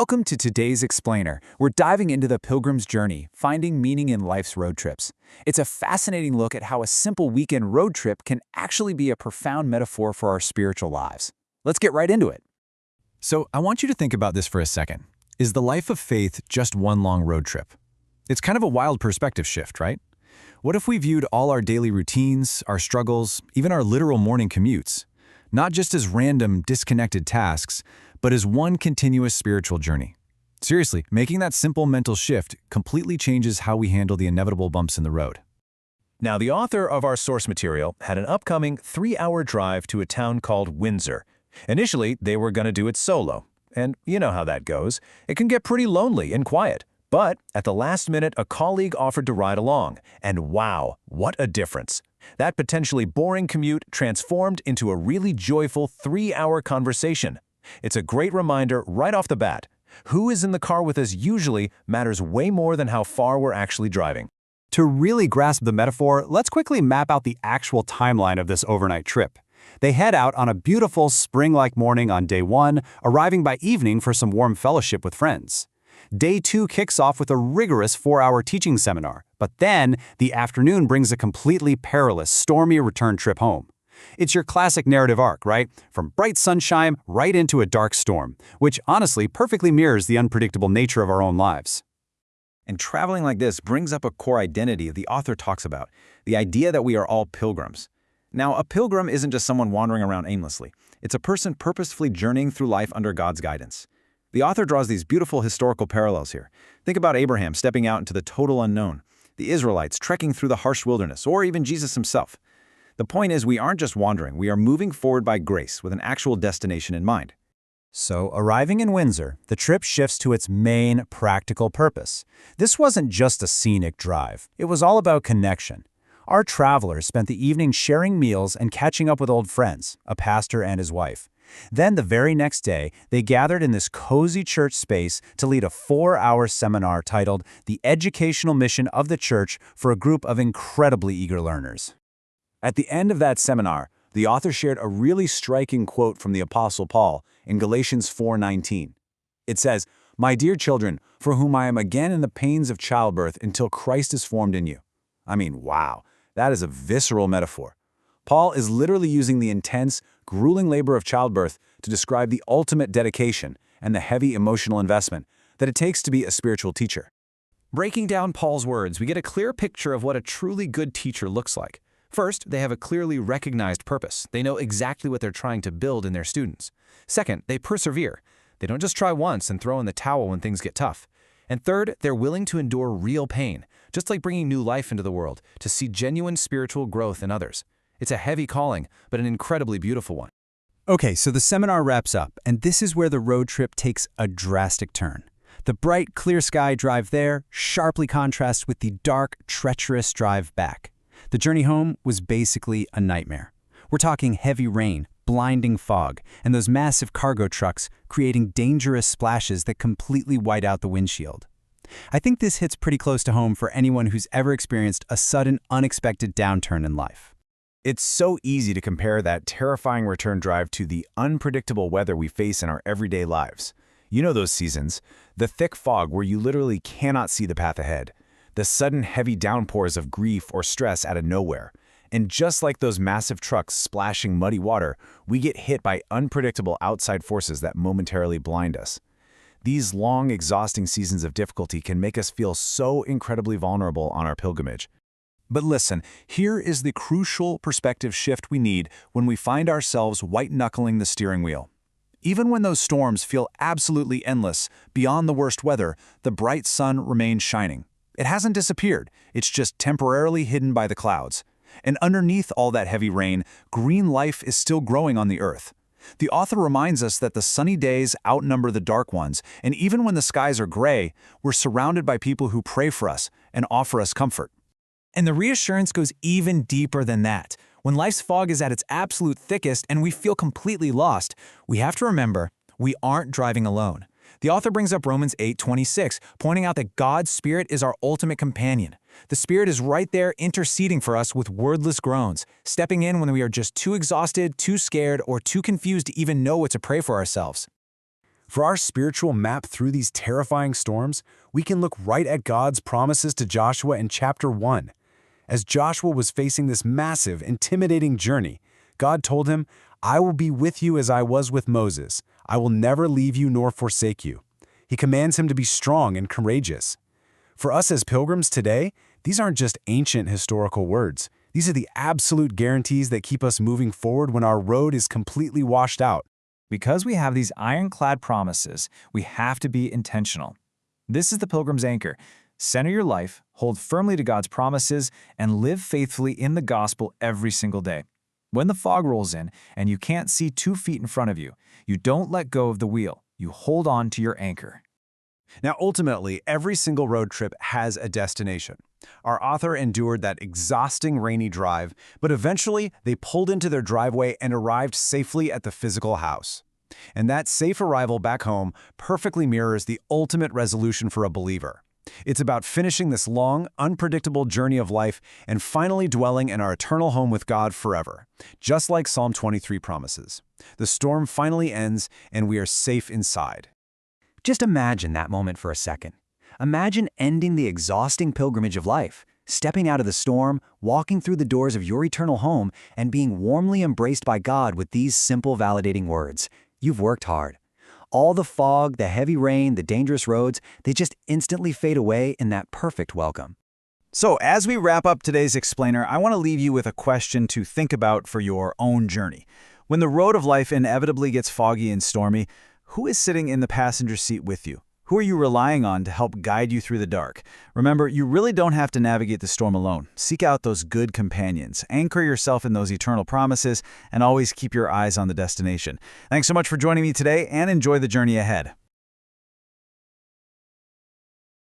Welcome to today's Explainer. We're diving into the pilgrim's journey, finding meaning in life's road trips. It's a fascinating look at how a simple weekend road trip can actually be a profound metaphor for our spiritual lives. Let's get right into it. So I want you to think about this for a second. Is the life of faith just one long road trip? It's kind of a wild perspective shift, right? What if we viewed all our daily routines, our struggles, even our literal morning commutes, not just as random, disconnected tasks, but as one continuous spiritual journey? Seriously, making that simple mental shift completely changes how we handle the inevitable bumps in the road. Now, the author of our source material had an upcoming 3-hour drive to a town called Windsor. Initially, they were going to do it solo. And you know how that goes. It can get pretty lonely and quiet. But at the last minute, a colleague offered to ride along. And wow, what a difference. That potentially boring commute transformed into a really joyful 3-hour conversation. It's a great reminder right off the bat. Who is in the car with us usually matters way more than how far we're actually driving. To really grasp the metaphor, let's quickly map out the actual timeline of this overnight trip. They head out on a beautiful spring-like morning on day 1, arriving by evening for some warm fellowship with friends. Day 2 kicks off with a rigorous 4-hour teaching seminar, but then the afternoon brings a completely perilous, stormy return trip home. It's your classic narrative arc, right? From bright sunshine right into a dark storm, which honestly perfectly mirrors the unpredictable nature of our own lives. And traveling like this brings up a core identity the author talks about, the idea that we are all pilgrims. Now, a pilgrim isn't just someone wandering around aimlessly. It's a person purposefully journeying through life under God's guidance. The author draws these beautiful historical parallels here. Think about Abraham stepping out into the total unknown, the Israelites trekking through the harsh wilderness, or even Jesus himself. The point is, we aren't just wandering, we are moving forward by grace with an actual destination in mind. So, arriving in Windsor, the trip shifts to its main practical purpose. This wasn't just a scenic drive. It was all about connection. Our travelers spent the evening sharing meals and catching up with old friends, a pastor and his wife. Then the very next day, they gathered in this cozy church space to lead a 4-hour seminar titled The Educational Mission of the Church for a group of incredibly eager learners. At the end of that seminar, the author shared a really striking quote from the Apostle Paul in Galatians 4:19. It says, "My dear children, for whom I am again in the pains of childbirth until Christ is formed in you." I mean, wow, that is a visceral metaphor. Paul is literally using the intense, grueling labor of childbirth to describe the ultimate dedication and the heavy emotional investment that it takes to be a spiritual teacher. Breaking down Paul's words, we get a clear picture of what a truly good teacher looks like. First, they have a clearly recognized purpose. They know exactly what they're trying to build in their students. Second, they persevere. They don't just try once and throw in the towel when things get tough. And third, they're willing to endure real pain, just like bringing new life into the world, to see genuine spiritual growth in others. It's a heavy calling, but an incredibly beautiful one. Okay, so the seminar wraps up, and this is where the road trip takes a drastic turn. The bright, clear sky drive there sharply contrasts with the dark, treacherous drive back. The journey home was basically a nightmare. We're talking heavy rain, blinding fog, and those massive cargo trucks creating dangerous splashes that completely white out the windshield. I think this hits pretty close to home for anyone who's ever experienced a sudden, unexpected downturn in life. It's so easy to compare that terrifying return drive to the unpredictable weather we face in our everyday lives. You know those seasons, the thick fog where you literally cannot see the path ahead, the sudden heavy downpours of grief or stress out of nowhere. And just like those massive trucks splashing muddy water, we get hit by unpredictable outside forces that momentarily blind us. These long, exhausting seasons of difficulty can make us feel so incredibly vulnerable on our pilgrimage. But listen, here is the crucial perspective shift we need when we find ourselves white-knuckling the steering wheel. Even when those storms feel absolutely endless, beyond the worst weather, the bright sun remains shining. It hasn't disappeared, it's just temporarily hidden by the clouds. And underneath all that heavy rain, green life is still growing on the earth. The author reminds us that the sunny days outnumber the dark ones, and even when the skies are gray, we're surrounded by people who pray for us and offer us comfort. And the reassurance goes even deeper than that. When life's fog is at its absolute thickest and we feel completely lost, we have to remember we aren't driving alone. The author brings up Romans 8:26, pointing out that God's Spirit is our ultimate companion. The Spirit is right there interceding for us with wordless groans, stepping in when we are just too exhausted, too scared, or too confused to even know what to pray for ourselves. For our spiritual map through these terrifying storms, we can look right at God's promises to Joshua in chapter 1. As Joshua was facing this massive, intimidating journey, God told him, "I will be with you as I was with Moses. I will never leave you nor forsake you." He commands him to be strong and courageous. For us as pilgrims today, these aren't just ancient historical words. These are the absolute guarantees that keep us moving forward when our road is completely washed out. Because we have these ironclad promises, we have to be intentional. This is the Pilgrim's anchor. Center your life, hold firmly to God's promises, and live faithfully in the gospel every single day. When the fog rolls in and you can't see 2 feet in front of you, you don't let go of the wheel. You hold on to your anchor. Now, ultimately, every single road trip has a destination. Our author endured that exhausting rainy drive, but eventually they pulled into their driveway and arrived safely at the physical house. And that safe arrival back home perfectly mirrors the ultimate resolution for a believer. It's about finishing this long, unpredictable journey of life and finally dwelling in our eternal home with God forever, just like Psalm 23 promises. The storm finally ends and we are safe inside. Just imagine that moment for a second. Imagine ending the exhausting pilgrimage of life, stepping out of the storm, walking through the doors of your eternal home, and being warmly embraced by God with these simple, validating words. You've worked hard. All the fog, the heavy rain, the dangerous roads, they just instantly fade away in that perfect welcome. So, as we wrap up today's explainer, I want to leave you with a question to think about for your own journey. When the road of life inevitably gets foggy and stormy, who is sitting in the passenger seat with you? Who are you relying on to help guide you through the dark? Remember, you really don't have to navigate the storm alone. Seek out those good companions. Anchor yourself in those eternal promises, and always keep your eyes on the destination. Thanks so much for joining me today, and enjoy the journey ahead.